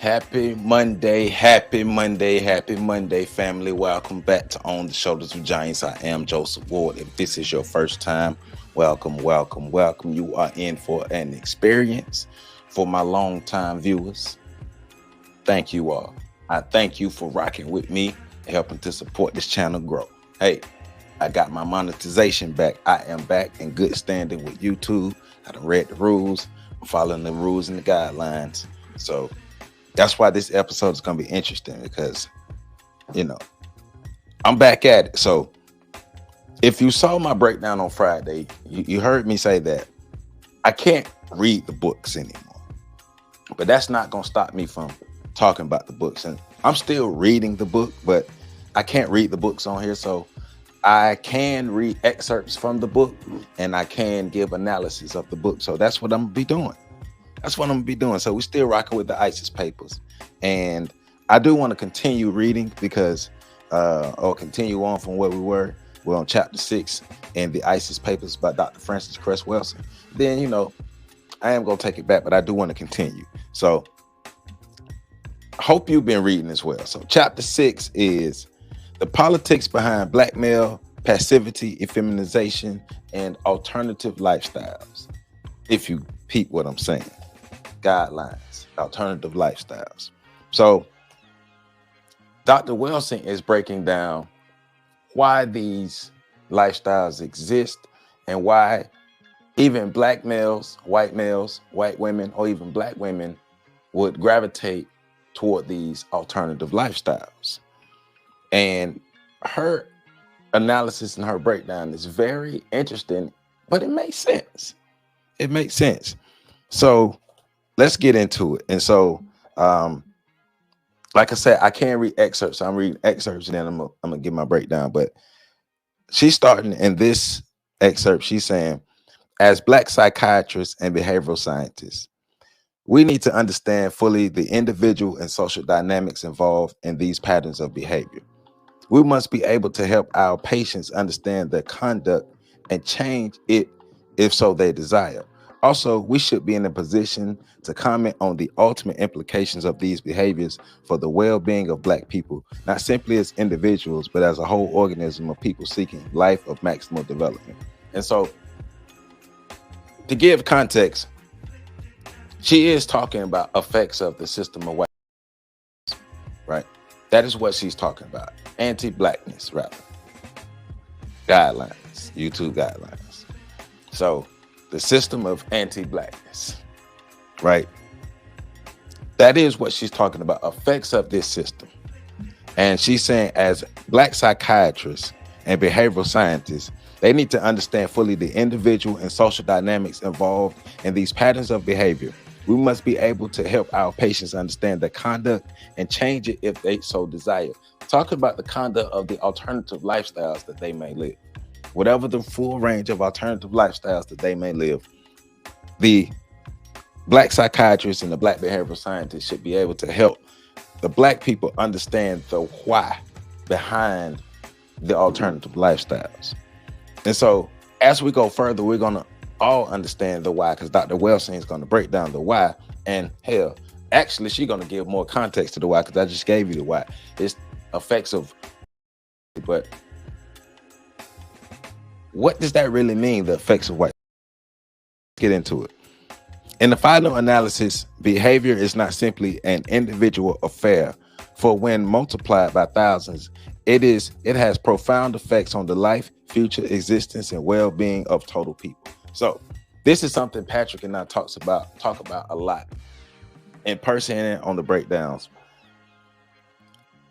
Happy Monday, happy Monday, happy Monday, family. Welcome back to On the Shoulders of Giants. I am Joseph Ward. If this is your first time, welcome, welcome, welcome. You are in for an experience. For my longtime viewers, thank you all. I thank you for rocking with me, helping to support this channel grow. Hey, I got my monetization back. I am back in good standing with YouTube. I done read the rules. I'm following the rules and the guidelines. So that's why this episode is going to be interesting because, I'm back at it. So if you saw my breakdown on Friday, you heard me say that I can't read the books anymore. But that's not going to stop me from talking about the books. And I'm still reading the book, but I can't read the books on here. So I can read excerpts from the book and I can give analysis of the book. So that's what I'm going to be doing. That's what I'm gonna be doing. So we're still rocking with the ISIS papers. And I do want to continue reading because or continue on from where we were. We're on chapter 6 in the ISIS papers by Dr. Francis Cress Welsing. Then, I am gonna take it back, but I do want to continue. So I hope you've been reading as well. So chapter 6 is the politics behind blackmail, passivity, effeminization, and alternative lifestyles. If you peep what I'm saying. Guidelines, alternative lifestyles. So Dr. Welsing is breaking down why these lifestyles exist and why even black males, white women, or even black women would gravitate toward these alternative lifestyles. And her analysis and her breakdown is very interesting, but it makes sense. It makes sense. So let's get into it. And so, like I said, I can't read excerpts. I'm reading excerpts and then I'm gonna give my breakdown. But she's starting in this excerpt. She's saying, as Black psychiatrists and behavioral scientists, we need to understand fully the individual and social dynamics involved in these patterns of behavior. We must be able to help our patients understand their conduct and change it if so they desire. Also, we should be in a position to comment on the ultimate implications of these behaviors for the well-being of Black people, not simply as individuals, but as a whole organism of people seeking life of maximal development. And so, to give context, she is talking about effects of the system of white, right? That is what she's talking about. Anti-Blackness, rather. Guidelines, YouTube guidelines. So, the system of anti-Blackness, right? That is what she's talking about, effects of this system. And she's saying as Black psychiatrists and behavioral scientists, they need to understand fully the individual and social dynamics involved in these patterns of behavior. We must be able to help our patients understand their conduct and change it if they so desire. Talking about the conduct of the alternative lifestyles that they may live. Whatever the full range of alternative lifestyles that they may live, the Black psychiatrists and the Black behavioral scientists should be able to help the Black people understand the why behind the alternative lifestyles. And so as we go further, we're going to all understand the why, because Dr. Welsing is going to break down the why. And hell, actually, she's going to give more context to the why, because I just gave you the why. It's effects of, but what does that really mean, the effects of white? Let's get into it. In the final analysis, behavior is not simply an individual affair, for when multiplied by thousands, it has profound effects on the life, future existence, and well-being of total people. So this is something Patrick and I talk about a lot in person and on the breakdowns.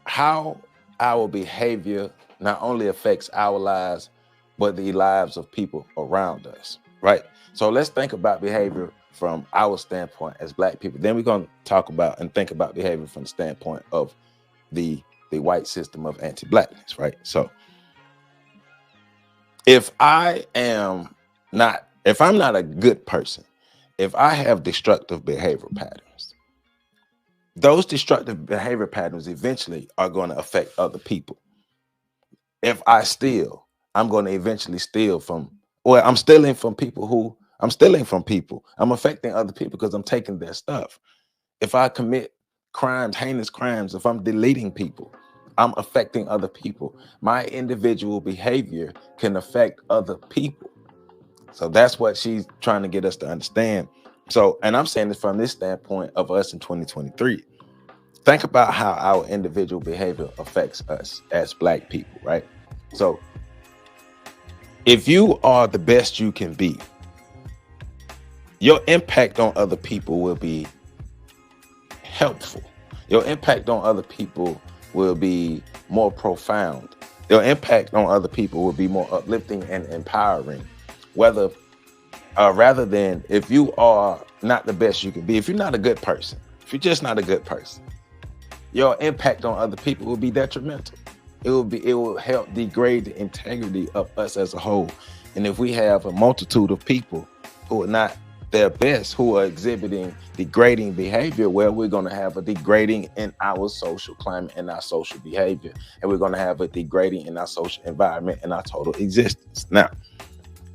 How our behavior not only affects our lives, but the lives of people around us, right? So let's think about behavior from our standpoint as Black people. Then we're going to talk about and think about behavior from the standpoint of the white system of anti-Blackness, right? So if I'm not a good person, if I have destructive behavioral patterns, those destructive behavior patterns eventually are going to affect other people. If I steal, I'm going to eventually steal from, or I'm stealing from people. I'm affecting other people because I'm taking their stuff. If I commit crimes, heinous crimes, if I'm deleting people, I'm affecting other people. My individual behavior can affect other people. So that's what she's trying to get us to understand. So, and I'm saying this from this standpoint of us in 2023. Think about how our individual behavior affects us as Black people, right? So if you are the best you can be, your impact on other people will be helpful. Your impact on other people will be more profound. Your impact on other people will be more uplifting and empowering. Rather than if you are not the best you can be, if you're not a good person, if you're just not a good person, your impact on other people will be detrimental. It will help degrade the integrity of us as a whole. And if we have a multitude of people who are not their best, who are exhibiting degrading behavior, well, we're going to have a degrading in our social climate and our social behavior. And we're going to have a degrading in our social environment and our total existence. Now,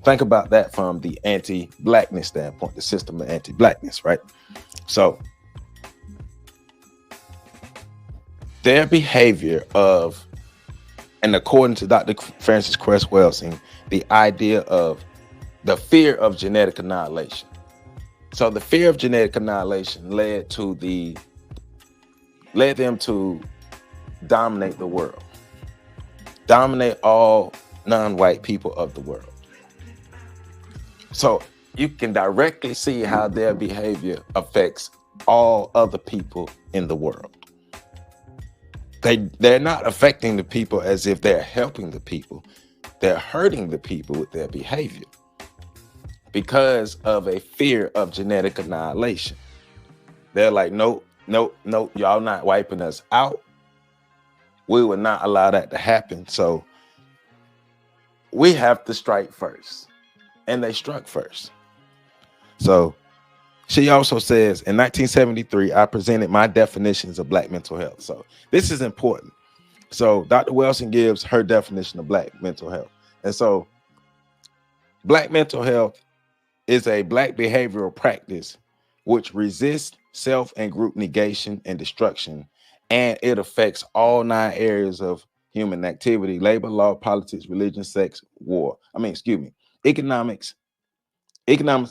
think about that from the anti-Blackness standpoint, the system of anti-Blackness, right? So their behavior of, and according to Dr. Francis Cress Welsing, the idea of the fear of genetic annihilation. So the fear of genetic annihilation led them to dominate the world, dominate all non-white people of the world. So you can directly see how their behavior affects all other people in the world. They're not affecting the people as if they're helping the people. They're hurting the people with their behavior because of a fear of genetic annihilation. They're like, nope, y'all not wiping us out. We will not allow that to happen. So we have to strike first. And they struck first. So she also says, in 1973, I presented my definitions of Black mental health. So this is important. So Dr. Welsing gives her definition of Black mental health. And so Black mental health is a Black behavioral practice which resists self and group negation and destruction. And it affects all 9 areas of human activity: labor, law, politics, religion, sex, war. Economics,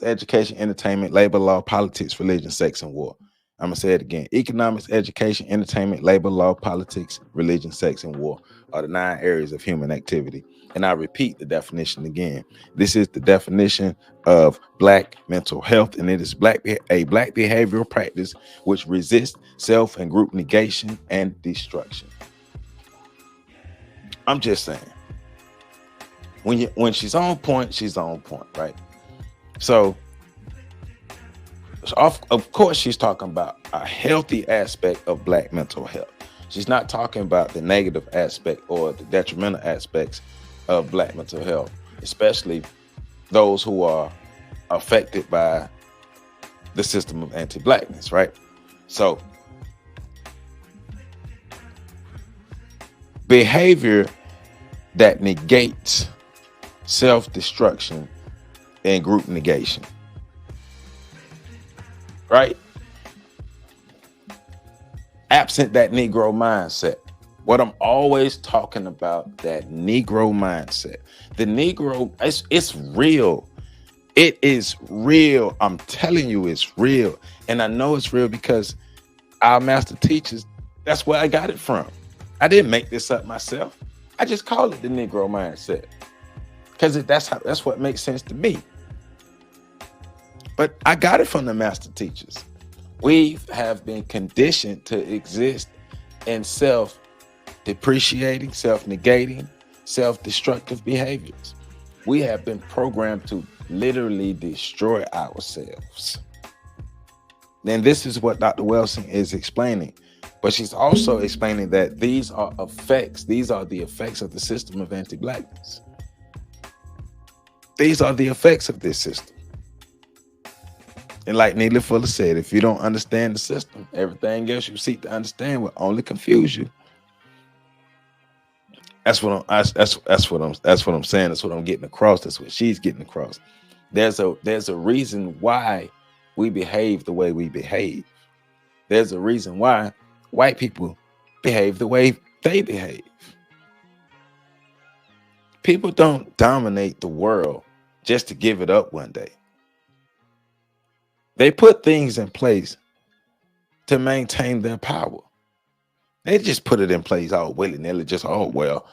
education, entertainment, labor, law, politics, religion, sex, and war. I'm gonna say it again. Economics, education, entertainment, labor, law, politics, religion, sex, and war are the 9 areas of human activity. And I repeat the definition again. This is the definition of Black mental health, and it is a Black behavioral practice which resists self and group negation and destruction. I'm just saying. When she's on point, right? So, of course, she's talking about a healthy aspect of Black mental health. She's not talking about the negative aspect or the detrimental aspects of Black mental health, especially those who are affected by the system of anti-Blackness, right? So, behavior that negates self-destruction and group negation, right? Absent that Negro mindset. What I'm always talking about, that Negro mindset. The Negro, it's real. It is real. I'm telling you, it's real. And I know it's real because our master teachers, that's where I got it from. I didn't make this up myself. I just call it the Negro mindset because that's what makes sense to me. But I got it from the master teachers. We have been conditioned to exist in self-depreciating, self-negating, self-destructive behaviors. We have been programmed to literally destroy ourselves. And this is what Dr. Welsing is explaining. But she's also explaining that these are the effects of the system of anti-Blackness. These are the effects of this system. And like Neely Fuller said, if you don't understand the system, everything else you seek to understand will only confuse you. That's what I'm saying. That's what I'm getting across. That's what she's getting across. There's a reason why we behave the way we behave. There's a reason why white people behave the way they behave. People don't dominate the world just to give it up one day. They put things in place to maintain their power. They just put it in place all willy-nilly, just, oh, well,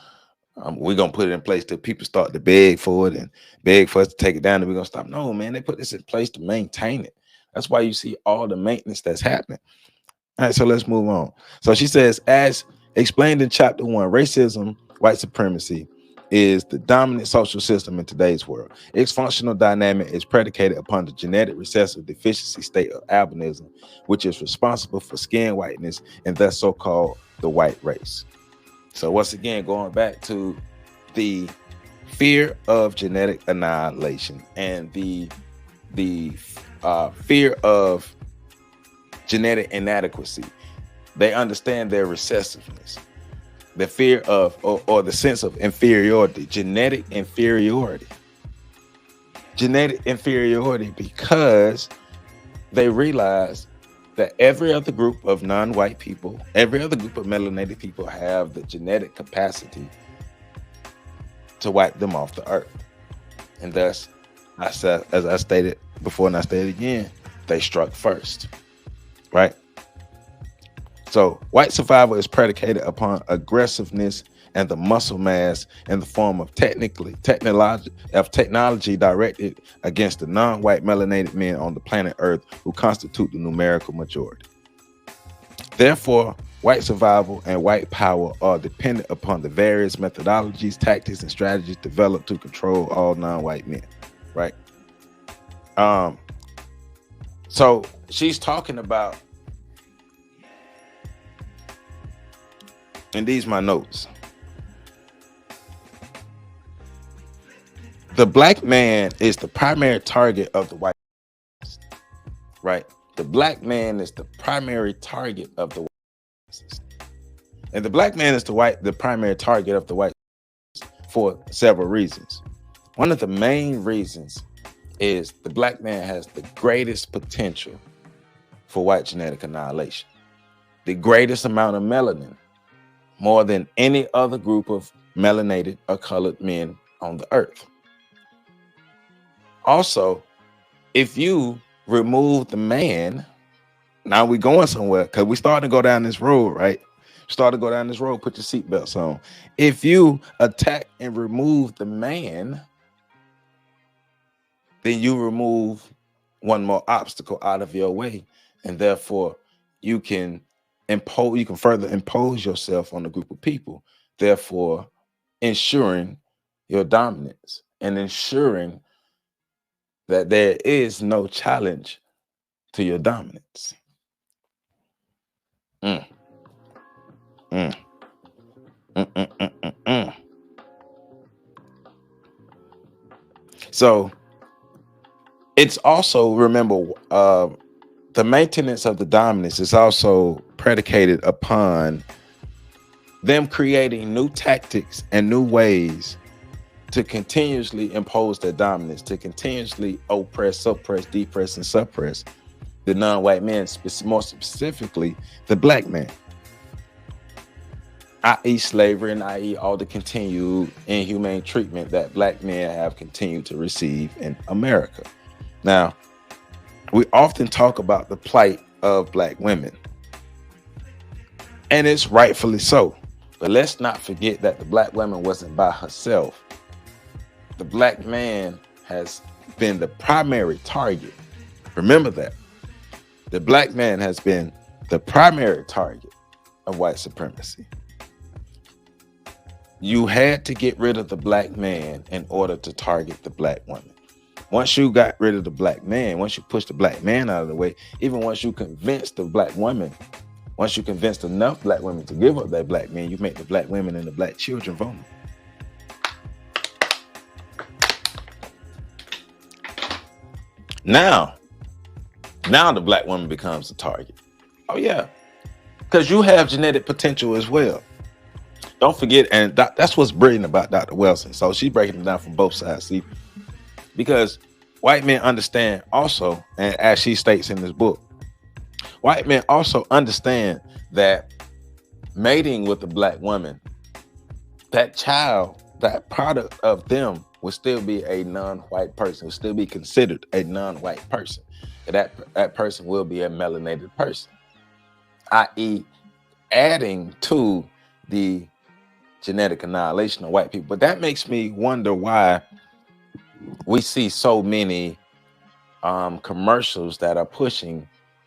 we're going to put it in place till people start to beg for it and beg for us to take it down, and we're going to stop. No, man, they put this in place to maintain it. That's why you see all the maintenance that's happening. All right, so let's move on. So she says, as explained in chapter 1, racism, white supremacy is the dominant social system in today's world. Its functional dynamic is predicated upon the genetic recessive deficiency state of albinism, which is responsible for skin whiteness and thus so-called the white race. So once again, going back to the fear of genetic annihilation and the fear of genetic inadequacy. They understand their recessiveness, the fear of or the sense of inferiority, genetic inferiority, because they realize that every other group of non-white people, every other group of melanated people have the genetic capacity to wipe them off the earth. And thus, as I stated before and I stated again, they struck first, right? So white survival is predicated upon aggressiveness and the muscle mass in the form of technology directed against the non-white melanated men on the planet Earth who constitute the numerical majority. Therefore, white survival and white power are dependent upon the various methodologies, tactics, and strategies developed to control all non-white men, right? So she's talking about, and these are my notes. The black man is the primary target of the white race, right? The black man is the primary target of the white race. And the black man is the primary target of the white race for several reasons. One of the main reasons is the black man has the greatest potential for white genetic annihilation, the greatest amount of melanin, more than any other group of melanated or colored men on the earth. Also, if you remove the man, now we're going somewhere because we starting to go down this road, right? Start to go down this road, put your seatbelts on. If you attack and remove the man, then you remove one more obstacle out of your way, and therefore you can further impose yourself on a group of people, therefore ensuring your dominance and ensuring that there is no challenge to your dominance. So it's also, remember, the maintenance of the dominance is also predicated upon them creating new tactics and new ways to continuously impose their dominance, to continuously oppress, suppress, depress, and suppress the non-white man, more specifically the black man, i.e. slavery and i.e. all the continued inhumane treatment that black men have continued to receive in America. Now, we often talk about the plight of black women, and it's rightfully so. But let's not forget that the black woman wasn't by herself. The black man has been the primary target. Remember that. The black man has been the primary target of white supremacy. You had to get rid of the black man in order to target the black woman. Once you got rid of the black man, once you pushed the black man out of the way, even once you convinced the black woman, once you convinced enough black women to give up that black man, you make the black women and the black children vulnerable. Now the black woman becomes the target. Oh yeah, because you have genetic potential as well. Don't forget, and that's what's brilliant about Dr. Welsing. So she's breaking it down from both sides, see? Because white men understand also, and as she states in this book, white men also understand that mating with a black woman, that child, that product of them will still be a non-white person, will still be considered a non-white person. That person will be a melanated person, i.e., adding to the genetic annihilation of white people. But that makes me wonder why we see so many commercials that are pushing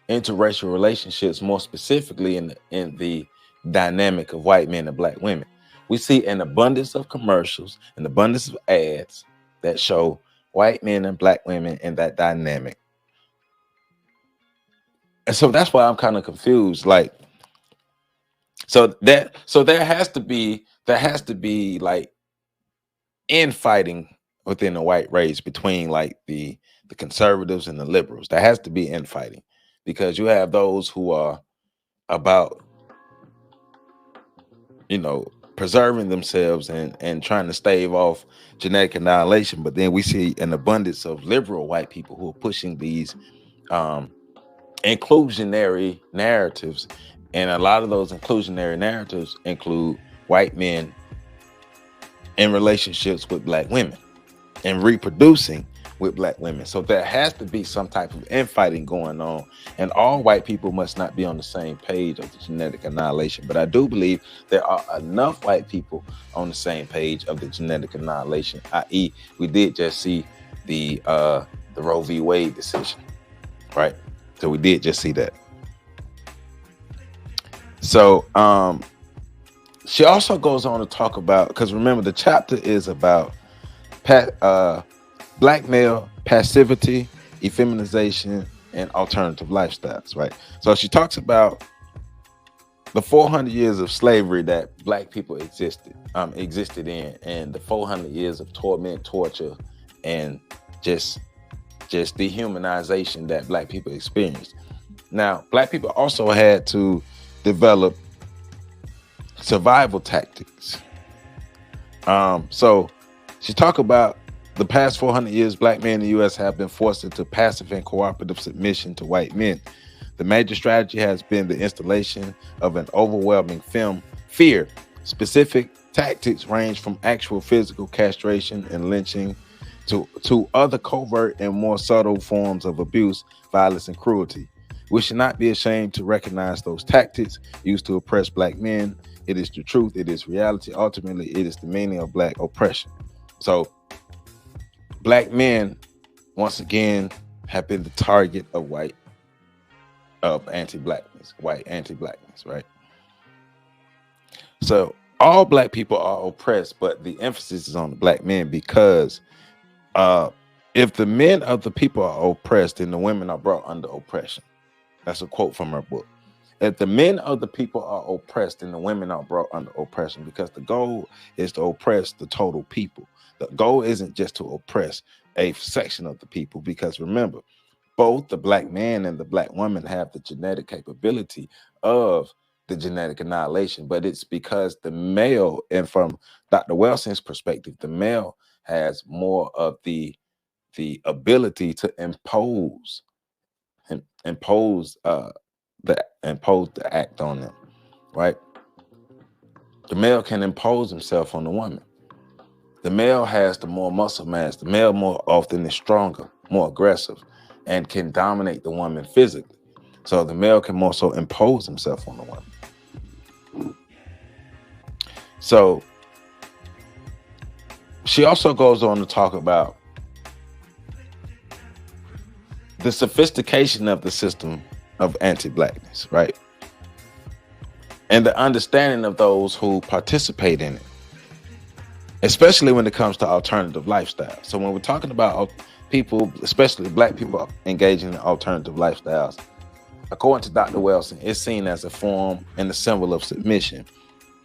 interracial relationships, more specifically in the dynamic of white men and black women. We see an abundance of commercials, an abundance of ads that show white men and black women in that dynamic. And so that's why I'm kind of confused. Like, so there has to be like infighting within the white race between like the conservatives and the liberals. There has to be infighting, because you have those who are about, preserving themselves and trying to stave off genetic annihilation. But then we see an abundance of liberal white people who are pushing these inclusionary narratives. And a lot of those inclusionary narratives include white men in relationships with black women and reproducing with black women. So there has to be some type of infighting going on, and all white people must not be on the same page of the genetic annihilation. But I do believe there are enough white people on the same page of the genetic annihilation, i.e., we did just see the Roe v. Wade decision, right? So we did just see that. So she also goes on to talk about, because remember the chapter is about black male passivity, effeminization, and alternative lifestyles, right? So she talks about the 400 years of slavery that black people existed in, and the 400 years of torment, torture, and just dehumanization that black people experienced. Now, black people also had to develop survival tactics. So she talked about the past 400 years, black men in the U.S. have been forced into passive and cooperative submission to white men. The major strategy has been the installation of an overwhelming fear. Specific tactics range from actual physical castration and lynching to other covert and more subtle forms of abuse, violence, and cruelty. We should not be ashamed to recognize those tactics used to oppress black men. It is the truth. It is reality. Ultimately, it is the meaning of black oppression. So black men, once again, have been the target of anti-blackness, right? So all black people are oppressed, but the emphasis is on the black men, because if the men of the people are oppressed, then the women are brought under oppression. That's a quote from her book. If the men of the people are oppressed, then the women are brought under oppression, because the goal is to oppress the total people. The goal isn't just to oppress a section of the people, because remember, both the black man and the black woman have the genetic capability of the genetic annihilation, but it's because the male, and from Dr. Welsing's perspective, the male has more of the ability to impose the act on them, right? The male can impose himself on the woman. The male has the more muscle mass. The male more often is stronger, more aggressive, and can dominate the woman physically. So the male can more so impose himself on the woman. So she also goes on to talk about the sophistication of the system of anti-blackness, right? And the understanding of those who participate in it, especially when it comes to alternative lifestyles. So when we're talking about people, especially black people, engaging in alternative lifestyles, according to Dr. Welsing, it's seen as a form and a symbol of submission.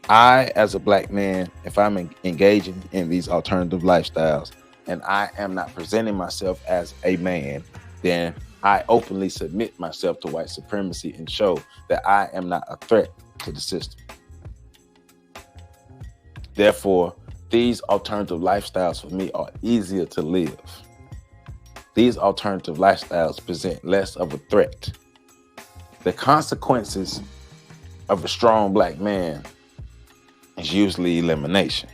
I, as a black man, if I'm engaging in these alternative lifestyles and I am not presenting myself as a man, then I openly submit myself to white supremacy and show that I am not a threat to the system. Therefore, these alternative lifestyles for me are easier to live. These alternative lifestyles present less of a threat the consequences of a strong black man is usually elimination.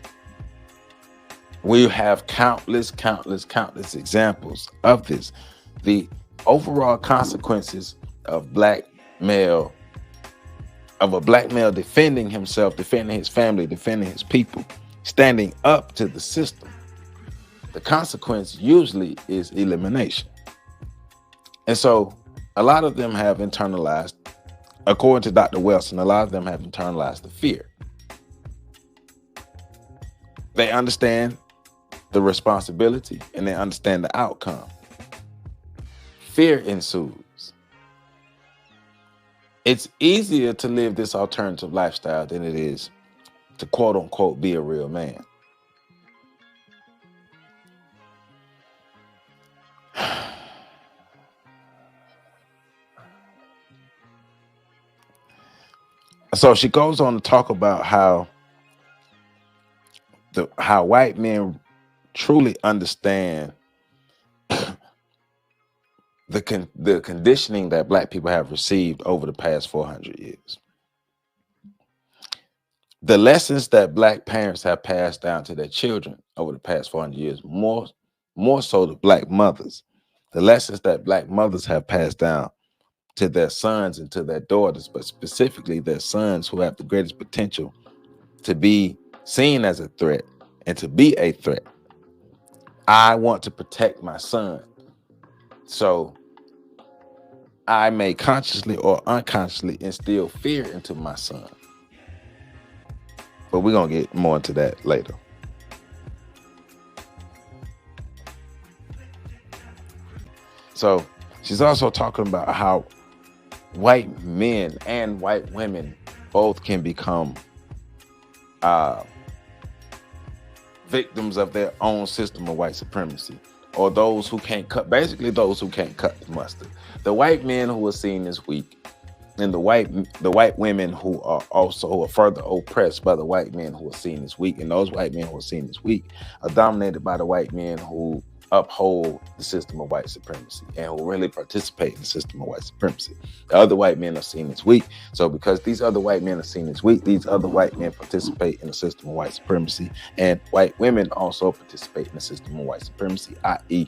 We have countless examples of this. The overall consequences of a black male defending himself, defending his family, defending his people, standing up to the system. The consequence usually is elimination. And so a lot of them have internalized, according to Dr. Welsing, a lot of them have internalized the fear. They understand the responsibility and they understand the outcome. Fear ensues. It's easier to live this alternative lifestyle than it is to quote unquote be a real man. So she goes on to talk about how white men truly understand the conditioning that black people have received over the past 400 years. The lessons that black parents have passed down to their children over the past 400 years, more so to black mothers, the lessons that black mothers have passed down to their sons and to their daughters, but specifically their sons who have the greatest potential to be seen as a threat and to be a threat. I want to protect my son. So I may consciously or unconsciously instill fear into my son. But we're going to get more into that later. So she's also talking about how white men and white women both can become victims of their own system of white supremacy, or those who can't cut the mustard. The white men who are seen as weak, and the white women who are also further oppressed by the white men who are seen as weak, and those white men who are seen as weak are dominated by the white men who uphold the system of white supremacy and who really participate in the system of white supremacy. The other white men are seen as weak. So because these other white men are seen as weak, these other white men participate in the system of white supremacy, and white women also participate in the system of white supremacy, i.e.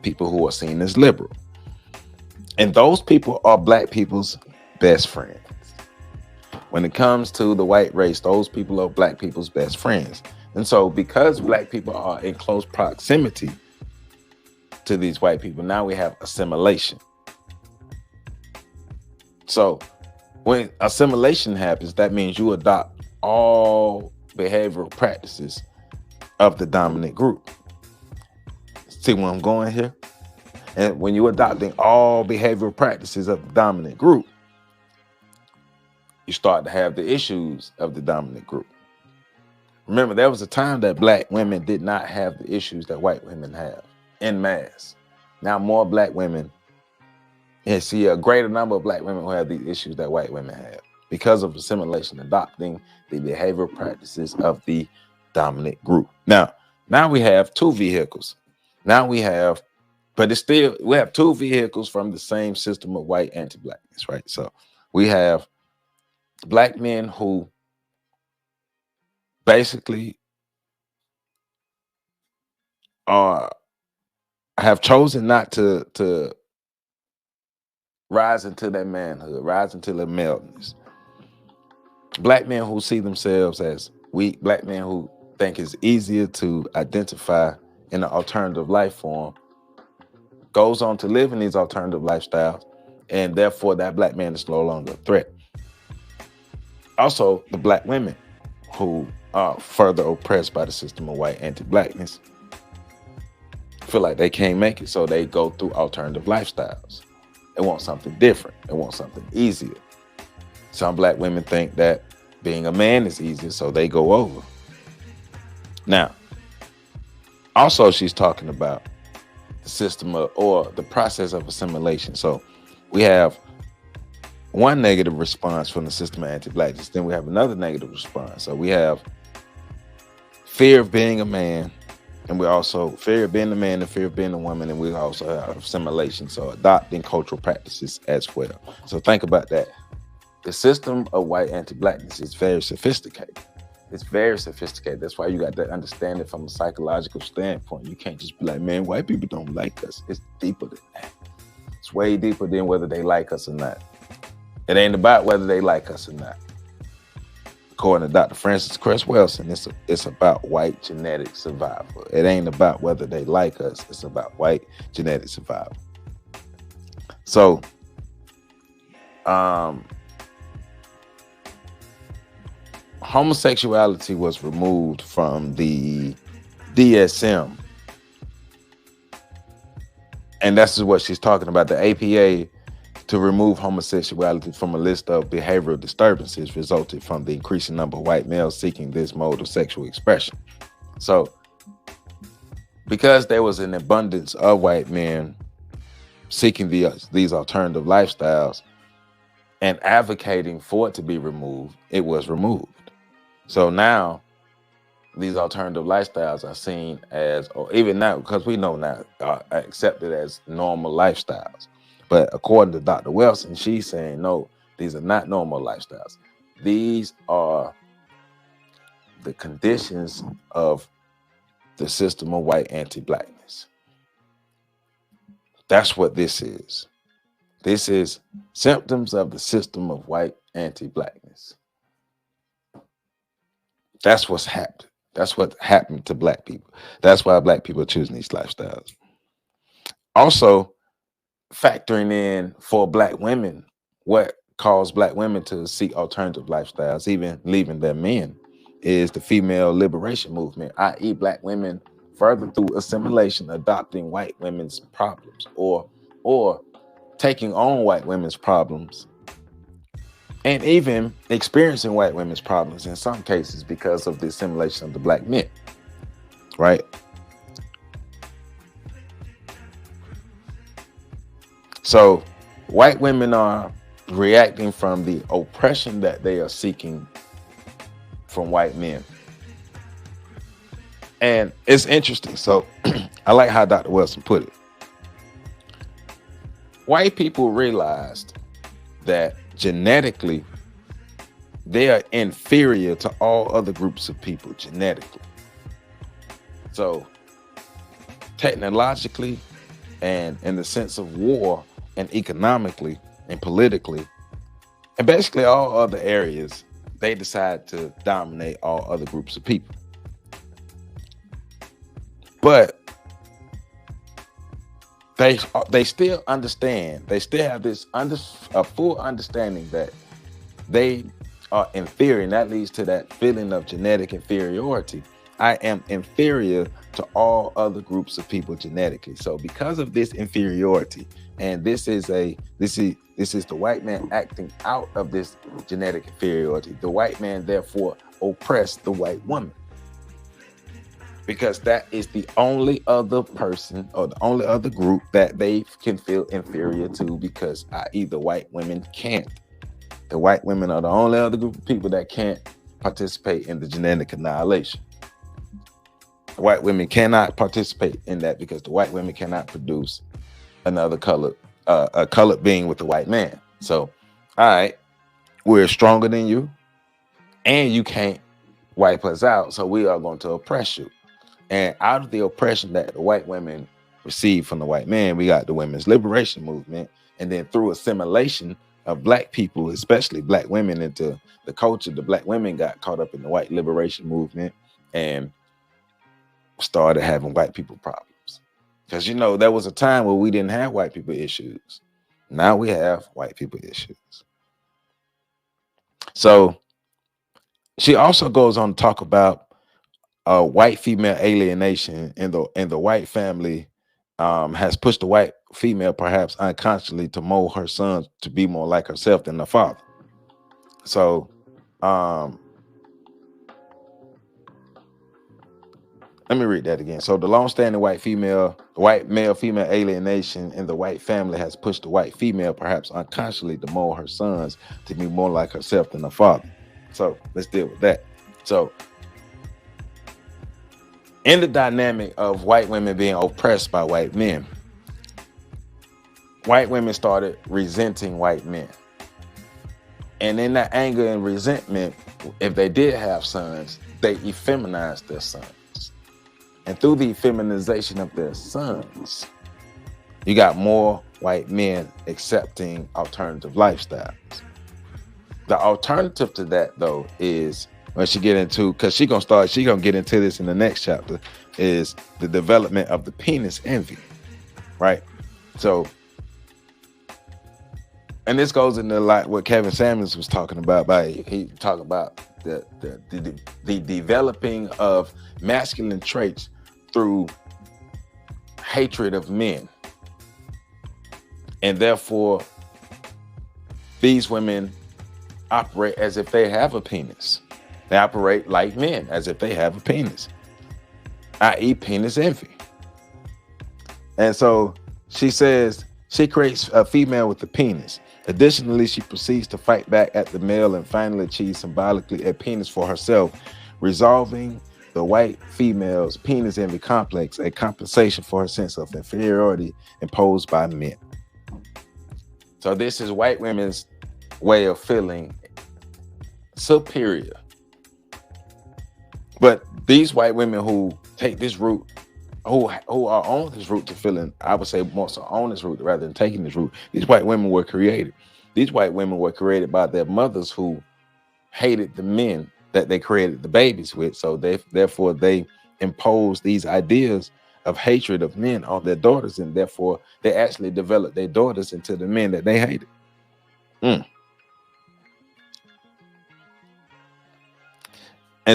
people who are seen as liberal. And those people are black people's best friends. When it comes to the white race, those people are black people's best friends. And so because black people are in close proximity to these white people, now we have assimilation. So when assimilation happens, that means you adopt all behavioral practices of the dominant group. See where I'm going here? And when you're adopting all behavioral practices of the dominant group, you start to have the issues of the dominant group. Remember, there was a time that black women did not have the issues that white women have en masse. Now more black women, and see a greater number of black women who have the issues that white women have because of assimilation, adopting the behavioral practices of the dominant group. Now we have two vehicles. We have two vehicles from the same system of white anti-blackness, right? So we have black men who basically have chosen not to rise into their manhood, rise into their maleness. Black men who see themselves as weak, black men who think it's easier to identify in an alternative life form, goes on to live in these alternative lifestyles, and therefore that black man is no longer a threat. Also, the black women who are further oppressed by the system of white anti-blackness feel like they can't make it, so they go through alternative lifestyles. They want something different. They want something easier. Some black women think that being a man is easier, so they go over. Now, also she's talking about the system or the process of assimilation. So we have one negative response from the system of anti-blackness, then we have another negative response. So we have fear of being a man And we also fear of being the man and fear of being the woman, and we also have assimilation, so adopting cultural practices as well. So think about that. The system of white anti-blackness is very sophisticated. It's very sophisticated. That's why you got to understand it from a psychological standpoint. You can't just be like, man, white people don't like us. It's deeper than that. It's way deeper than whether they like us or not. It ain't about whether they like us or not. According to Dr. Francis Cress Welsing, it's about white genetic survival. It ain't about whether they like us. It's about white genetic survival. So, homosexuality was removed from the DSM. And that's what she's talking about. The APA to remove homosexuality from a list of behavioral disturbances resulted from the increasing number of white males seeking this mode of sexual expression. So, because there was an abundance of white men seeking these alternative lifestyles and advocating for it to be removed, it was removed. So now, these alternative lifestyles are seen as, or even now, because we know now, are accepted as normal lifestyles. But according to Dr. Welsing, she's saying, no, these are not normal lifestyles. These are the conditions of the system of white anti-blackness. That's what this is. This is symptoms of the system of white anti-blackness. That's what's happened. That's what happened to black people. That's why black people are choosing these lifestyles. Also, factoring in for black women, what caused black women to seek alternative lifestyles, even leaving their men, is the female liberation movement, i.e. black women further through assimilation, adopting white women's problems or taking on white women's problems and even experiencing white women's problems in some cases because of the assimilation of the black men, right? So white women are reacting from the oppression that they are seeking from white men. And it's interesting. So I like how Dr. Welsing put it. White people realized that genetically they are inferior to all other groups of people genetically. So technologically and in the sense of war and economically and politically and basically all other areas, they decide to dominate all other groups of people. But they still understand, they still have this a full understanding that they are inferior, and that leads to that feeling of genetic inferiority. I am inferior to all other groups of people genetically. So because of this inferiority, and this is the white man acting out of this genetic inferiority, the white man therefore oppressed the white woman. Because that is the only other person or the only other group that they can feel inferior to, because i.e. the white women can't. The white women are the only other group of people that can't participate in the genetic annihilation. The white women cannot participate in that because the white women cannot produce another color, a colored being with the white man. So, all right, we're stronger than you, and you can't wipe us out, so we are going to oppress you. And out of the oppression that the white women received from the white man, we got the women's liberation movement. And then through assimilation of black people, especially black women, into the culture, the black women got caught up in the white liberation movement and started having white people problems. Because, you know, there was a time where we didn't have white people issues. Now we have white people issues. So she also goes on to talk about white female alienation in the white family has pushed the white female perhaps unconsciously to mold her sons to be more like herself than her father. So let me read that again. So the long-standing white male-female alienation in the white family has pushed the white female perhaps unconsciously to mold her sons to be more like herself than her father. So let's deal with that. So In the dynamic of white women being oppressed by white men, white women started resenting white men. And in that anger and resentment, if they did have sons, they effeminized their sons. And through the feminization of their sons, you got more white men accepting alternative lifestyles. The alternative to that, though, is when she get into, because she gonna get into this in the next chapter, is the development of the penis envy, right? So, and this goes into like what Kevin Samuels was talking about. He talked about the developing of masculine traits through hatred of men, and therefore these women operate as if they have a penis. They operate like men, as if they have a penis, i.e. penis envy. And so she says she creates a female with a penis. Additionally, she proceeds to fight back at the male and finally achieves symbolically a penis for herself, resolving the white female's penis envy complex, a compensation for her sense of inferiority imposed by men. So this is white women's way of feeling superior. But these white women who take this route, who are on this route to feeling, I would say more so on this route rather than taking this route, these white women were created. These white women were created by their mothers who hated the men that they created the babies with. So therefore they imposed these ideas of hatred of men on their daughters, and therefore they actually developed their daughters into the men that they hated. And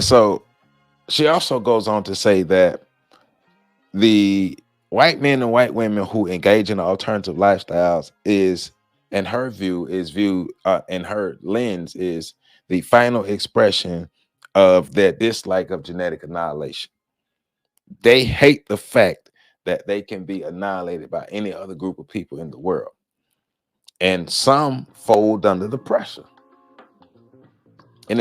so she also goes on to say that the white men and white women who engage in alternative lifestyles is, in her view, in her lens, is the final expression of their dislike of genetic annihilation. They hate the fact that they can be annihilated by any other group of people in the world. And some fold under the pressure. And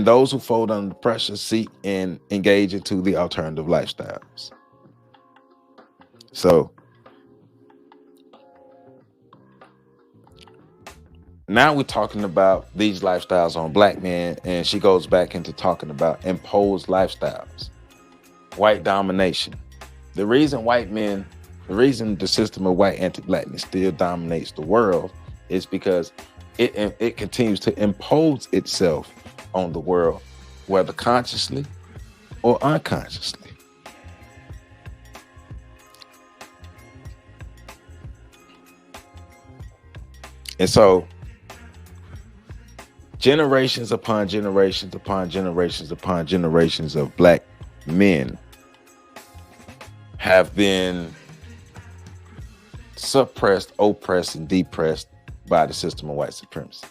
those who fold under pressure seek and engage into the alternative lifestyles. So now we're talking about these lifestyles on black men, and she goes back into talking about imposed lifestyles, white domination. The reason the system of white anti-blackness still dominates the world is because it continues to impose itself on the world, whether consciously or unconsciously. And so generations upon generations upon generations upon generations of black men have been suppressed, oppressed, and depressed by the system of white supremacy.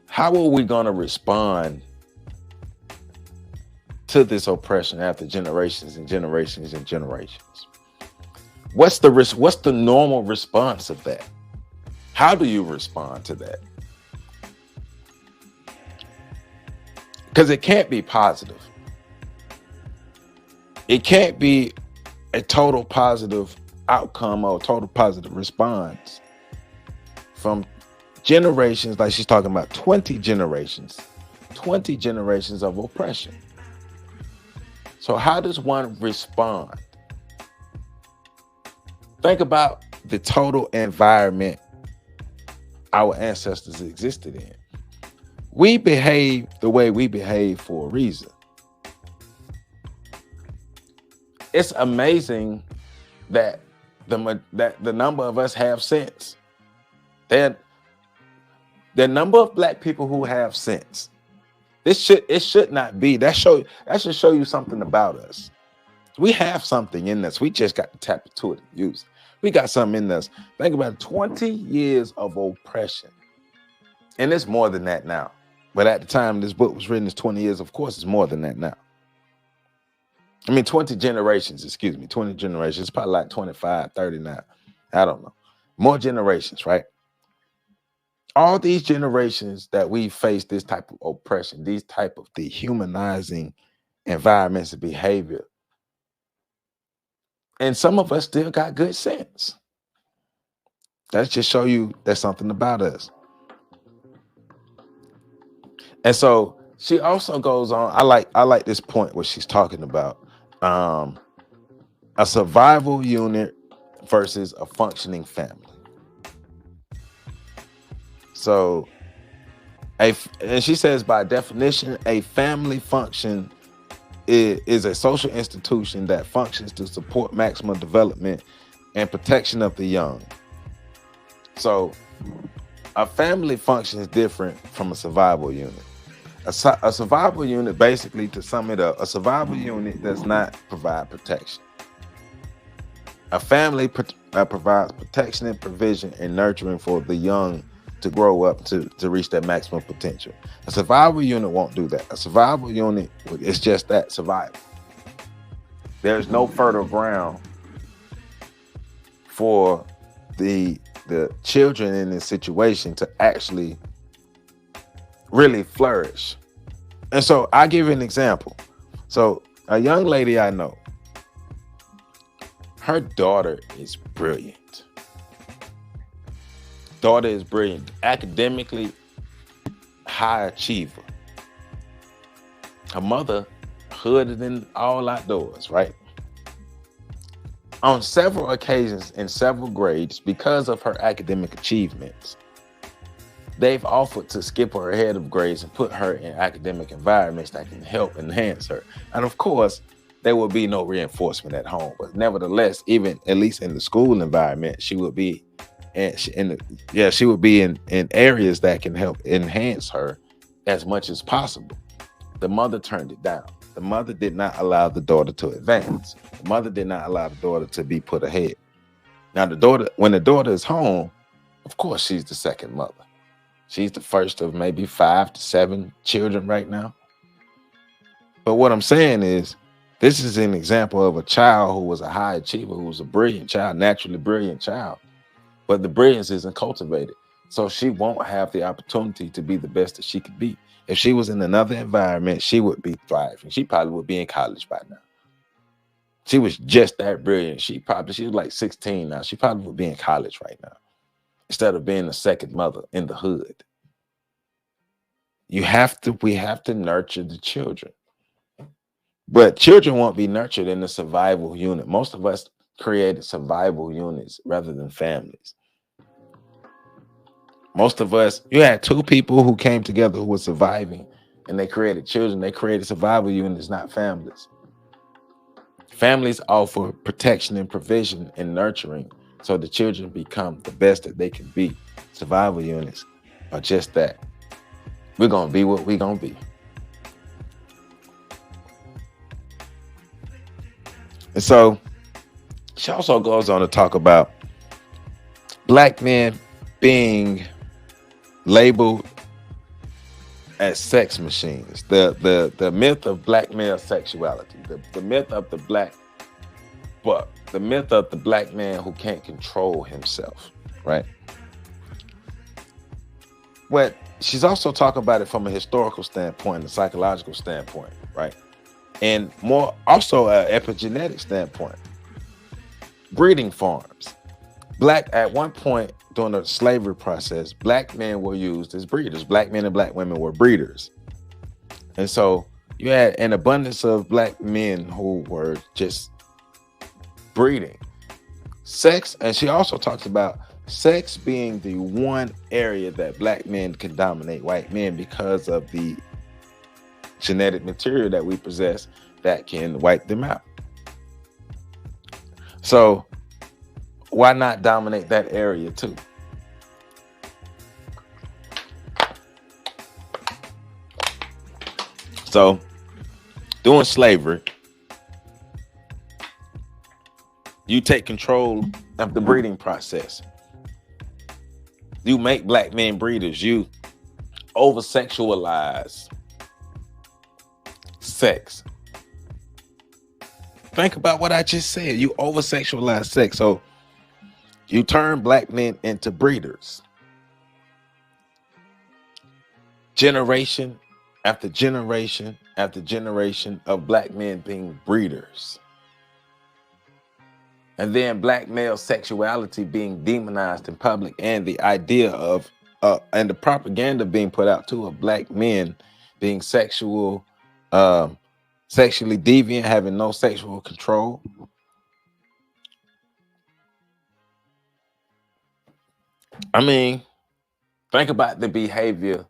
How are we going to respond to this oppression after generations and generations and generations? What's the normal response of that? How do you respond to that? Because it can't be positive. It can't be a total positive outcome or total positive response from generations, like she's talking about 20 generations of oppression. So how does one respond? Think about the total environment our ancestors existed in. We behave the way we behave for a reason. It's amazing that the number of us have sense. The number of black people who have sense. It should not be. That should show you something about us. We have something in us. We just got to tap into it and use it. We got something in us. Think about it, 20 years of oppression. And it's more than that now. But at the time this book was written, it's 20 years. Of course, it's more than that now. I mean, 20 generations. It's probably like 25, 30 now. I don't know. More generations, right? All these generations that we face this type of oppression, these type of dehumanizing environments and behavior. And some of us still got good sense. That just show you there's something about us. And so she also goes on. I like this point where she's talking about a survival unit versus a functioning family. So and she says, by definition, a family function is a social institution that functions to support maximum development and protection of the young. So a family function is different from a survival unit. A survival unit, basically, to sum it up, a survival unit does not provide protection. A family provides protection and provision and nurturing for the young to grow up to reach their maximum potential. A survival unit won't do that. A survival unit is just that, survival. There's no fertile ground for the children in this situation to actually really flourish. And so I'll give you an example. So a young lady I know, her daughter is brilliant. Daughter is brilliant, academically high achiever. Her mother hooded in all outdoors, right? On several occasions in several grades, because of her academic achievements, they've offered to skip her ahead of grades and put her in academic environments that can help enhance her. And of course, there will be no reinforcement at home, but nevertheless, even at least in the school environment, she would be she would be in areas that can help enhance her as much as possible. The mother turned it down. The mother did not allow the daughter to advance. The mother did not allow the daughter to be put ahead. Now, when the daughter is home, of course, she's the second mother. She's the first of maybe 5 to 7 children right now. But what I'm saying is, this is an example of a child who was a high achiever, who was a brilliant child, naturally brilliant child. But the brilliance isn't cultivated. So she won't have the opportunity to be the best that she could be. If she was in another environment, she would be thriving. She probably would be in college by now. She was just that brilliant. She was like 16 now. She probably would be in college right now, instead of being the second mother in the hood. We have to nurture the children. But children won't be nurtured in the survival unit. Most of us created survival units rather than families. Most of us, you had 2 people who came together who were surviving, and they created children. They created survival units, not families. Families offer protection and provision and nurturing so the children become the best that they can be. Survival units are just that. We're going to be what we're going to be. And so she also goes on to talk about Black men being labeled as sex machines. The myth of Black male sexuality, the myth of the black man who can't control himself, right? But she's also talking about it from a historical standpoint, a psychological standpoint, right? And more also an epigenetic standpoint. Breeding farms. At one point during the slavery process, Black men were used as breeders. Black men and Black women were breeders. And so you had an abundance of Black men who were just breeding. Sex, and she also talks about sex being the one area that Black men can dominate white men because of the genetic material that we possess that can wipe them out. So why not dominate that area too? So during slavery, you take control of the breeding process. You make Black men breeders. You over-sexualize sex. Think about what I just said. You over-sexualize sex. So you turn Black men into breeders. Generation after generation after generation of black men being breeders. And then black male sexuality being demonized in public, and the idea of and the propaganda being put out too of black men being sexually deviant, having no sexual control. I mean, think about the behavior.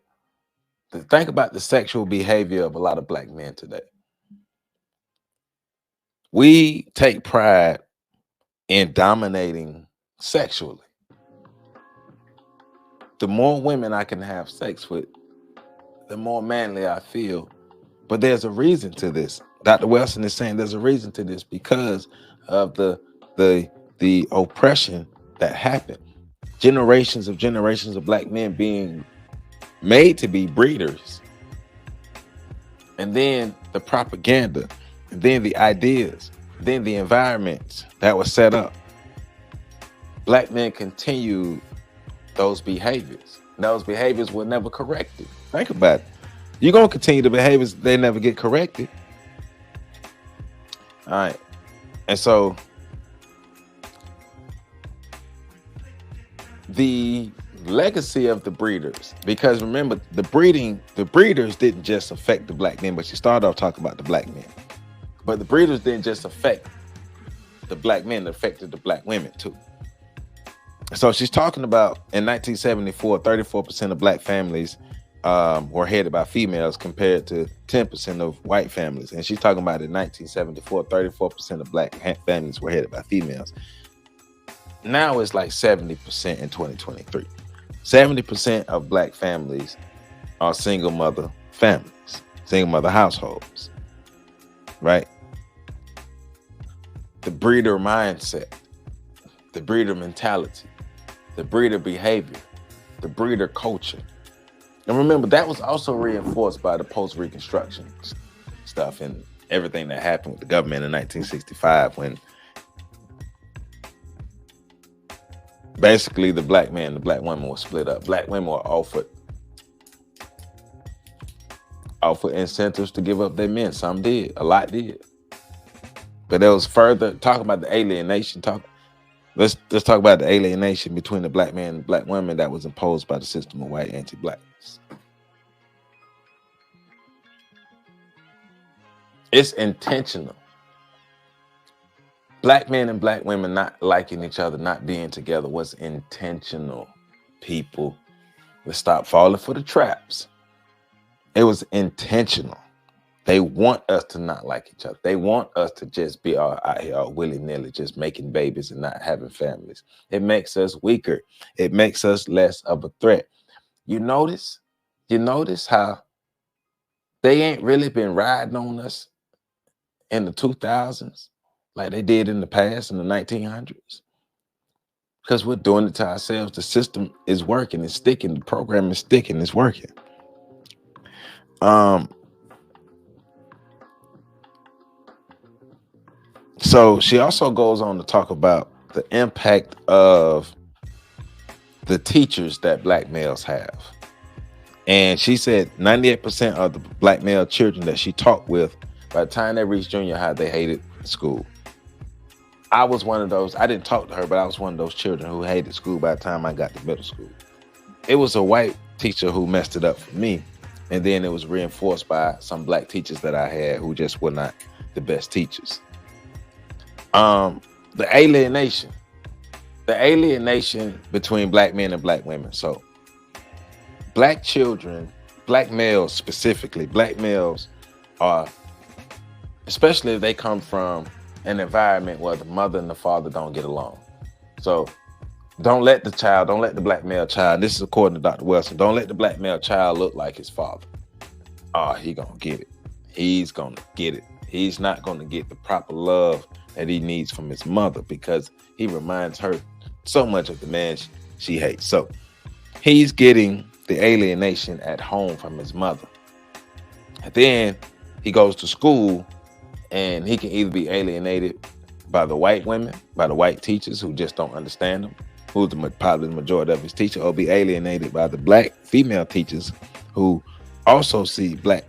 Think about the sexual behavior of a lot of black men today. We take pride in dominating sexually. The more women I can have sex with, the more manly I feel. But there's a reason to this. Dr. Welsing is saying there's a reason to this because of the oppression that happened. Generations of black men being made to be breeders. And then the propaganda, and then the ideas, then the environments that were set up. Black men continued those behaviors. Those behaviors were never corrected. Think about it. You're going to continue the behaviors, they never get corrected. All right. And so the legacy of the breeders, because remember, the breeders didn't just affect the black men, but you started off talking about the black men. But the breeders didn't just affect the black men, it affected the black women too. So she's talking about in 1974, 34% of black families were headed by females compared to 10% of white families. And she's talking about in 1974, 34% of black families were headed by females. Now it's like 70% in 2023. 70% of black families are single mother families, single mother households, right? The breeder mindset, the breeder mentality, the breeder behavior, the breeder culture. And remember, that was also reinforced by the post-Reconstruction stuff and everything that happened with the government in 1965 when basically the black man and the black woman were split up. Black women were offered incentives to give up their men. Some did, a lot did. But there was further talking about the alienation. Let's talk about the alienation between the black man and the black woman that was imposed by the system of white anti-blackness. It's intentional. Black men and black women not liking each other, not being together was intentional. People, let's stop falling for the traps. It was intentional. They want us to not like each other. They want us to just be out here all willy-nilly, just making babies and not having families. It makes us weaker. It makes us less of a threat. You notice how they ain't really been riding on us in the 2000s like they did in the past, in the 1900s. Because we're doing it to ourselves. The system is working, it's sticking. The program is sticking, it's working. So she also goes on to talk about the impact of the teachers that black males have. And she said 98% of the black male children that she talked with, by the time they reached junior high, they hated school. I was one of those. I didn't talk to her, but I was one of those children who hated school by the time I got to middle school. It was a white teacher who messed it up for me. And then it was reinforced by some black teachers that I had who just were not the best teachers. The alienation between black men and black women. So black children, black males specifically, black males are, especially if they come from an environment where the mother and the father don't get along. So don't let the black male child, this is according to Dr. Welsing, don't let the black male child look like his father. Oh, he gonna get it. He's gonna get it. He's not gonna get the proper love that he needs from his mother because he reminds her so much of the man she hates. So he's getting the alienation at home from his mother. And then he goes to school and he can either be alienated by the white women, by the white teachers who just don't understand him, who's probably the majority of his teacher, or be alienated by the black female teachers who also see black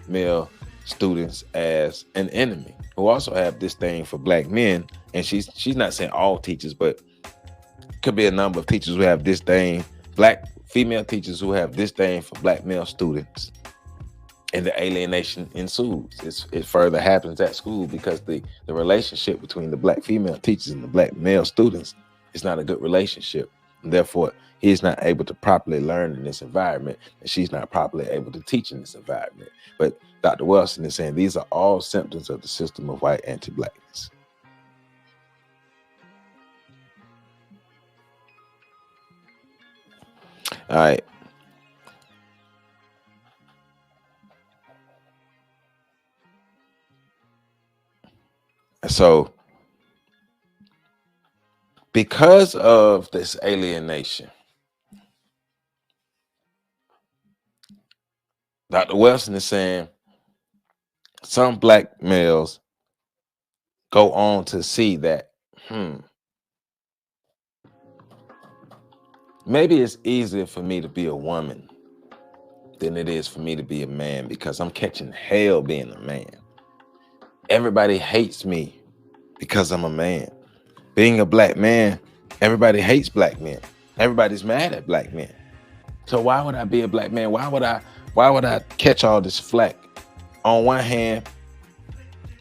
male students as an enemy, who also have disdain for black men. And she's not saying all teachers, but could be a number of teachers who have disdain, black female teachers who have disdain for black male students. And the alienation ensues. It further happens at school because the relationship between the black female teachers and the black male students is not a good relationship. And therefore, he's not able to properly learn in this environment, and she's not properly able to teach in this environment. But Dr. Welsing is saying these are all symptoms of the system of white anti-blackness. All right. So, because of this alienation, Dr. Welsing is saying some black males go on to see that, maybe it's easier for me to be a woman than it is for me to be a man, because I'm catching hell being a man. Everybody hates me because I'm a man. Being a black man, everybody hates black men. Everybody's mad at black men. So why would I be a black man? Why would I catch all this flack? On one hand,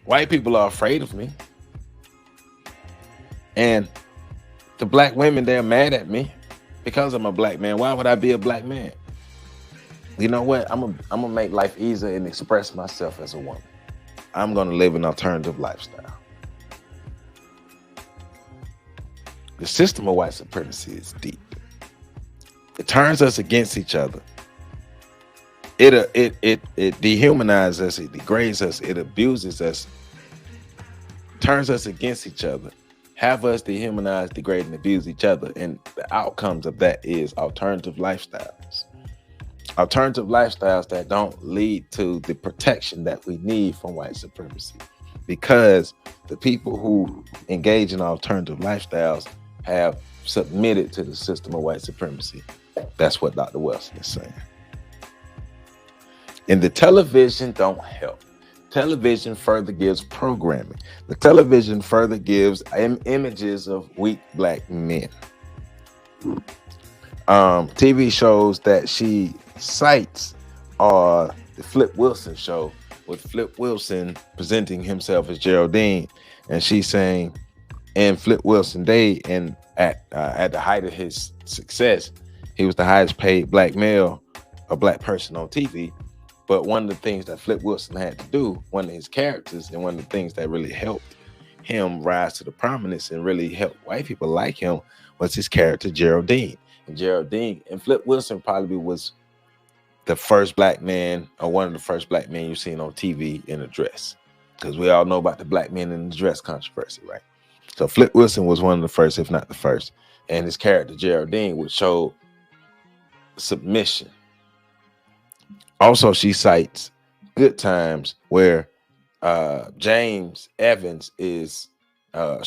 white people are afraid of me. And the black women, they're mad at me because I'm a black man. Why would I be a black man? You know what? I'm gonna make life easier and express myself as a woman. I'm gonna live an alternative lifestyle. The system of white supremacy is deep. It turns us against each other. It dehumanizes us, it degrades us, it abuses us, turns us against each other, have us dehumanize, degrade, and abuse each other. And the outcomes of that is alternative lifestyles. Alternative lifestyles that don't lead to the protection that we need from white supremacy. Because the people who engage in alternative lifestyles have submitted to the system of white supremacy. That's what Dr. Welsing is saying. And the television don't help. Television further gives programming. The television further gives images of weak black men. TV shows that she cites are the Flip Wilson show, with Flip Wilson presenting himself as Geraldine, and she's saying, in Flip Wilson day, and at the height of his success, he was the highest paid black male or black person on TV. But one of the things that Flip Wilson had to do, one of his characters, and one of the things that really helped him rise to the prominence and really helped white people like him, was his character Geraldine. And Flip Wilson probably was the first black man, or one of the first black men you've seen on TV in a dress, because we all know about the black men in the dress controversy, right? So Flip Wilson was one of the first, if not the first, and his character Geraldine would show submission. Also, she cites Good Times, where James Evans is a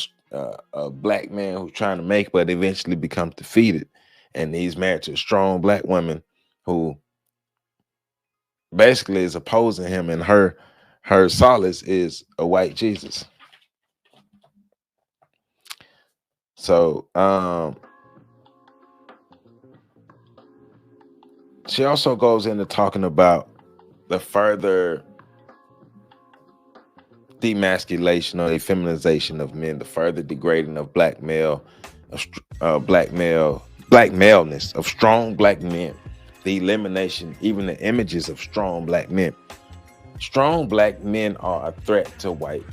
black man who's trying to make, but eventually becomes defeated, and he's married to a strong black woman who basically is opposing him, and her solace is a white Jesus. So she also goes into talking about the further demasculation or feminization of men, the further degrading of black maleness, of strong black men, the elimination, even the images of strong black men. Strong black men are a threat to white.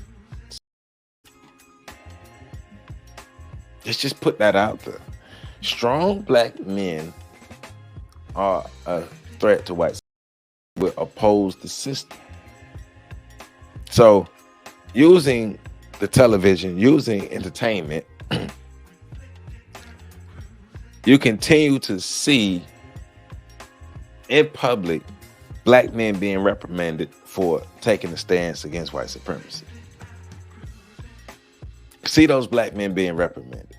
Let's just put that out there. Strong black men are a threat to white. Will oppose the system. So, using the television, using entertainment, you continue to see in public black men being reprimanded for taking a stance against white supremacy. See those black men being reprimanded.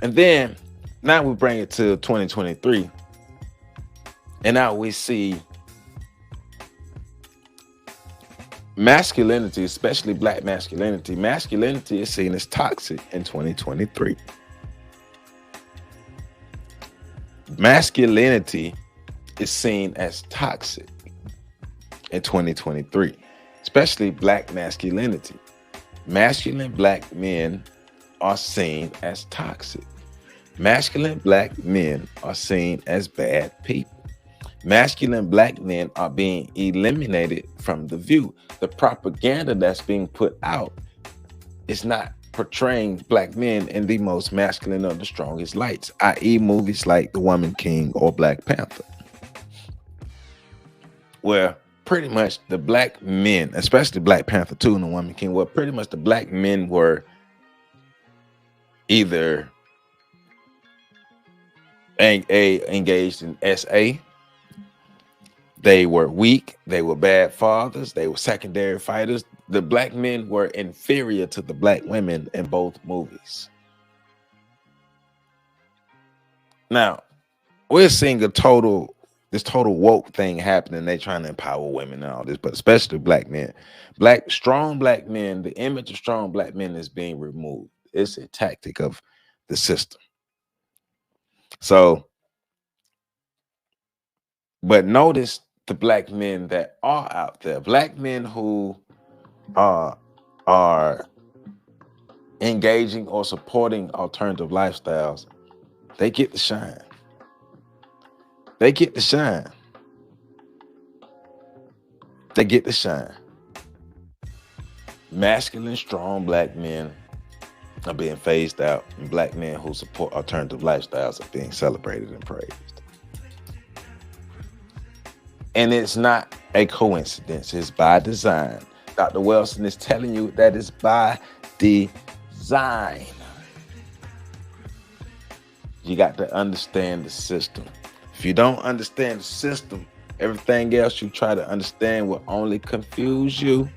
And then Now we bring it to 2023, and now we see masculinity, especially black masculinity. Masculinity is seen as toxic in 2023. Masculinity is seen as toxic in 2023, especially black masculinity. Masculine black men are seen as toxic. Masculine black men are seen as bad people. Masculine black men are being eliminated from the view. The propaganda that's being put out is not portraying black men in the most masculine or the strongest lights, i.e. movies like The Woman King or Black Panther, where pretty much the black men, especially Black Panther 2 and The Woman King, where pretty much the black men were either engaged in SA, they were weak, they were bad fathers, they were secondary fighters. The black men were inferior to the black women in both movies. Now, we're seeing this total woke thing happening. They're trying to empower women and all this, but especially black men. Strong black men, the image of strong black men is being removed. It's a tactic of the system. So, but notice the black men that are out there, black men who are engaging or supporting alternative lifestyles, they get to shine. They get to shine. They get to shine. Masculine, strong black men are being phased out, and black men who support alternative lifestyles are being celebrated and praised. And it's not a coincidence. It's by design. Dr. Welsing is telling you that it's by design. You got to understand the system. If you don't understand the system, everything else you try to understand will only confuse you.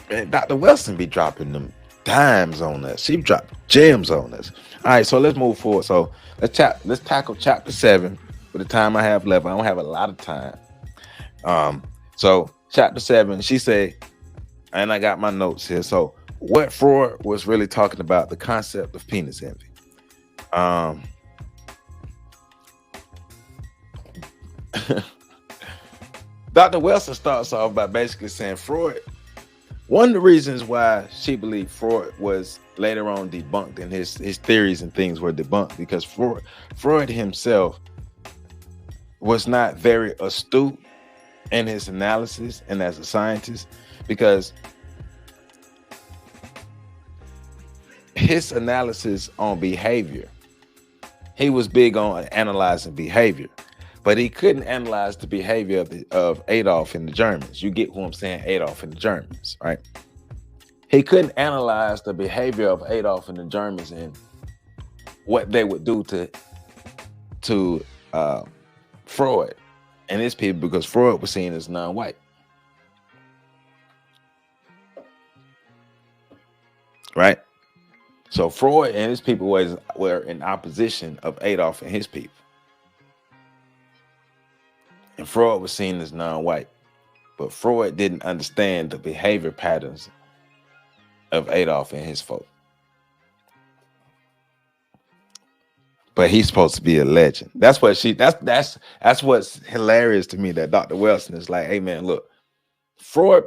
And Dr. Welsing be dropping them dimes on us. She dropped gems on us. All right, so let's move forward. So let's tackle chapter 7. For the time I have left, I don't have a lot of time. So chapter 7, she said, and I got my notes here. So what Freud was really talking about, the concept of penis envy. Dr. Welsing starts off by basically saying Freud, one of the reasons why she believed Freud was later on debunked and his theories and things were debunked, because Freud himself was not very astute in his analysis and as a scientist, because his analysis on behavior, he was big on analyzing behavior, but he couldn't analyze the behavior of Adolf and the Germans. You get who I'm saying, Adolf and the Germans, right? He couldn't analyze the behavior of Adolf and the Germans and what they would do to Freud and his people, because Freud was seen as non-white. Right? So Freud and his people were in opposition of Adolf and his people. And Freud was seen as non-white. But Freud didn't understand the behavior patterns of Adolf and his folk. But he's supposed to be a legend. That's what's hilarious to me, that Dr. Welsing is like, hey man, look, Freud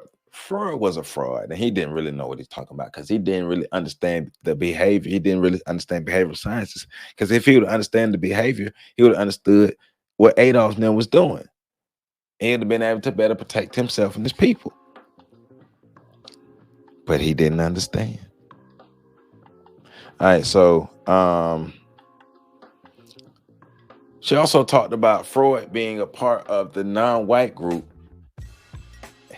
was a fraud, and he didn't really know what he's talking about, because he didn't really understand the behavior. He didn't really understand behavioral sciences, because if he would understand the behavior, he would have understood what Adolf then was doing. He would have been able to better protect himself and his people. But he didn't understand. All right, so she also talked about Freud being a part of the non-white group.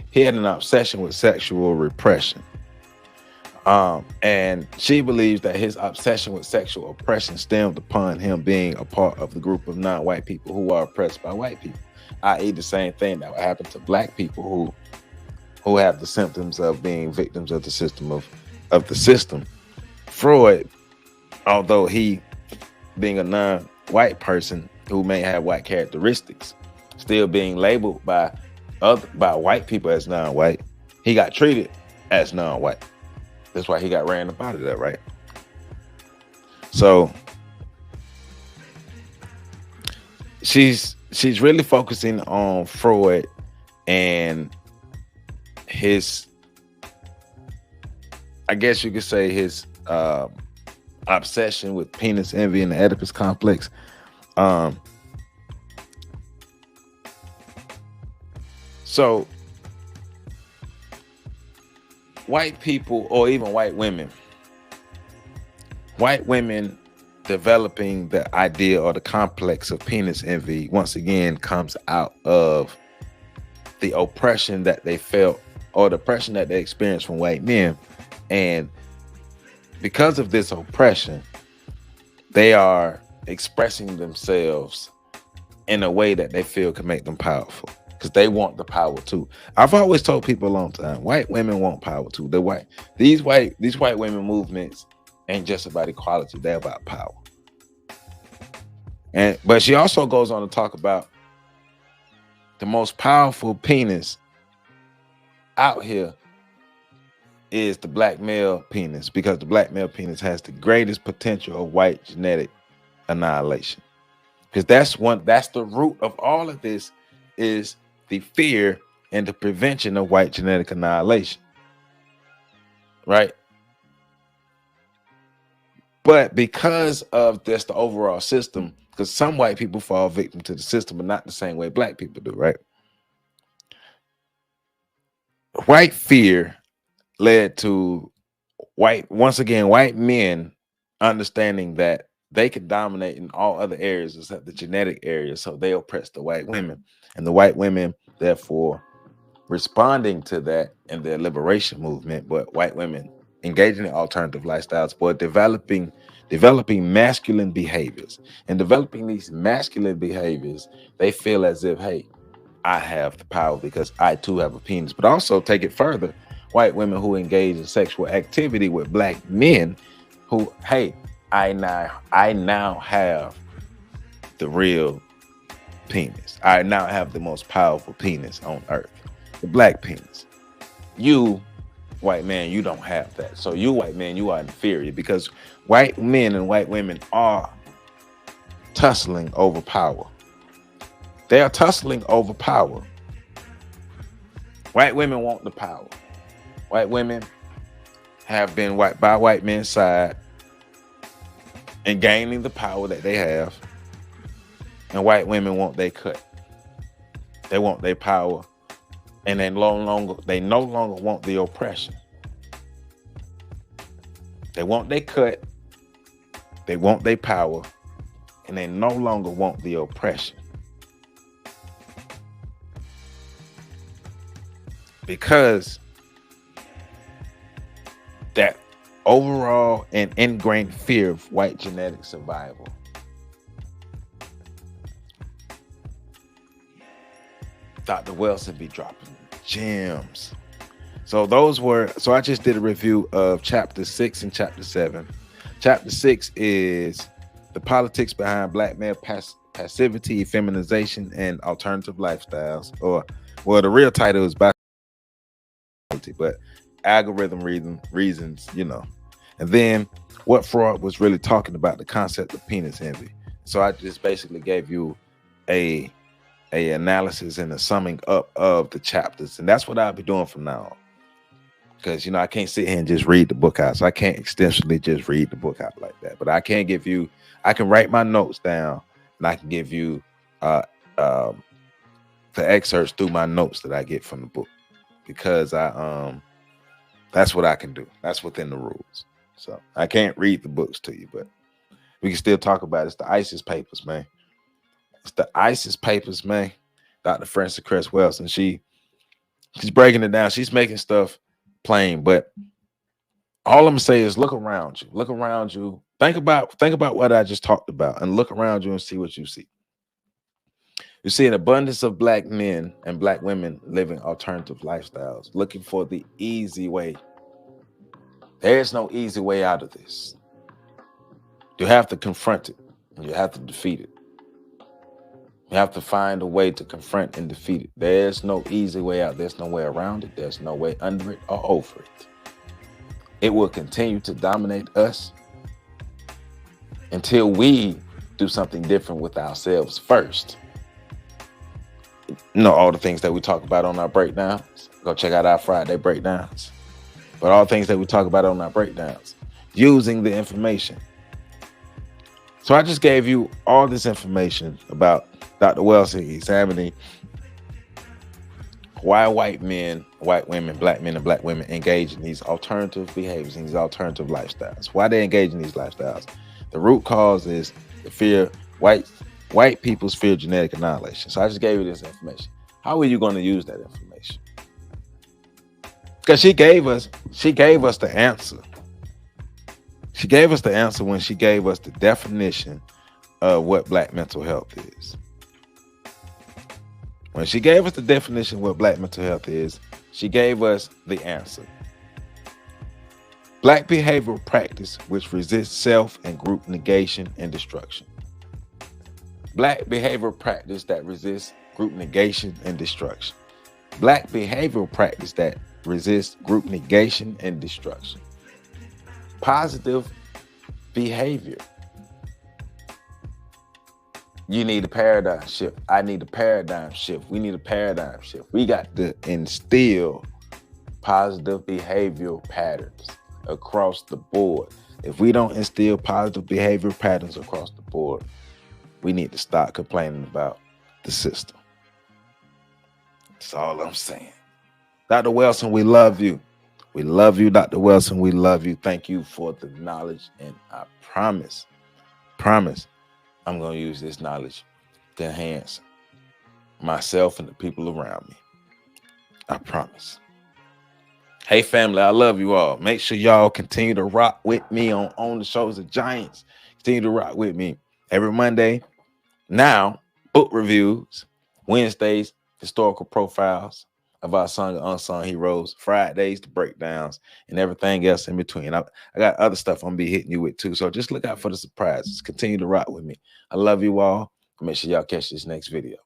He had an obsession with sexual repression. And she believes that his obsession with sexual oppression stemmed upon him being a part of the group of non-white people who are oppressed by white people, i.e. the same thing that would happen to black people who have the symptoms of being victims of the system of the system. Freud although he being a non-white person who may have white characteristics, still being labeled by white people as non-white, he got treated as non-white. That's why he got ran up out of that, right? So she's really focusing on Freud and his, I guess you could say, his obsession with penis envy and the Oedipus complex. So white people, or even white women developing the idea or the complex of penis envy, once again, comes out of the oppression that they felt, or the oppression that they experienced from white men. And because of this oppression, they are expressing themselves in a way that they feel can make them powerful, because they want the power too. I've always told people a long time, white women want power too. These white women movements ain't just about equality, they're about power. But she also goes on to talk about the most powerful penis out here is the black male penis, because the black male penis has the greatest potential of white genetic annihilation. Because that's the root of all of this, is the fear and the prevention of white genetic annihilation. Right? But because of this, the overall system, because some white people fall victim to the system, but not the same way black people do, right? White fear led to white men understanding that they could dominate in all other areas except the genetic area, so they oppressed the white women, and the white women therefore responding to that in their liberation movement, but white women engaging in alternative lifestyles, but developing masculine behaviors. And developing these masculine behaviors, they feel as if, hey, I have the power because I too have a penis. But also take it further, white women who engage in sexual activity with black men who, hey, I now have the real penis. I now have the most powerful penis on earth, the black penis. You, white man, you don't have that. So you, white man, you are inferior, because white men and white women are tussling over power. They are tussling over power. White women want the power. White women have been by white men's side and gaining the power that they have. And white women want their cut. They want their power, and they no longer want the oppression. They want their cut, they want their power, and they no longer want the oppression. Because that overall and ingrained fear of white genetic survival. Dr. Welsing be dropping gems. So I just did a review of chapter 6 and chapter 7. Chapter 6 is the politics behind black male passivity, feminization, and alternative lifestyles. The real title is but algorithm reasons, And then what Freud was really talking about, the concept of penis envy. So I just basically gave you a analysis and a summing up of the chapters, and that's what I'll be doing from now on. Because I can't sit here and just read the book out, so I can't extensively just read the book out like that. But I can write my notes down, and I can give you the excerpts through my notes that I get from the book, because that's what I can do. That's within the rules. So I can't read the books to you, but we can still talk about it. It's the ISIS papers, man. It's the ISIS papers, man. Dr. Frances Cress Welsing. She's breaking it down. She's making stuff plain. But all I'm gonna say is look around you. Look around you. Think about what I just talked about, and look around you and see what you see. You see an abundance of black men and black women living alternative lifestyles, looking for the easy way. There's no easy way out of this. You have to confront it. And you have to defeat it. You have to find a way to confront and defeat it. There's no easy way out. There's no way around it. There's no way under it or over it. It will continue to dominate us until we do something different with ourselves first. You know, all the things that we talk about on our breakdowns. Go check out our Friday breakdowns. But all things that we talk about on our breakdowns, using the information. So I just gave you all this information about Dr. Welsing examining why white men, white women, black men, and black women engage in these alternative behaviors, in these alternative lifestyles. Why they engage in these lifestyles? The root cause is the fear, white people's fear genetic annihilation. So I just gave you this information. How are you going to use that information? Because she gave us the answer. She gave us the answer when she gave us the definition of what black mental health is. When she gave us the definition of what black mental health is, she gave us the answer. Black behavioral practice which resists self and group negation and destruction. Black behavioral practice that resists group negation and destruction. Black behavioral practice that resists group negation and destruction. Positive behavior. You need a paradigm shift. I need a paradigm shift. We need a paradigm shift. We got to instill positive behavioral patterns across the board. If we don't instill positive behavioral patterns across the board, we need to start complaining about the system. That's all I'm saying. Dr. Welsing, we love you. We love you, Dr. Welsing. We love you. Thank you for the knowledge. And I promise, I'm going to use this knowledge to enhance myself and the people around me. I promise. Hey, family, I love you all. Make sure y'all continue to rock with me on the shows of Giants. Continue to rock with me every Monday. Now, book reviews. Wednesdays, historical profiles of our sung and unsung heroes. Fridays, the breakdowns, and everything else in between. I got other stuff I'm going to be hitting you with too. So just look out for the surprises. Continue to rock with me. I love you all. Make sure y'all catch this next video.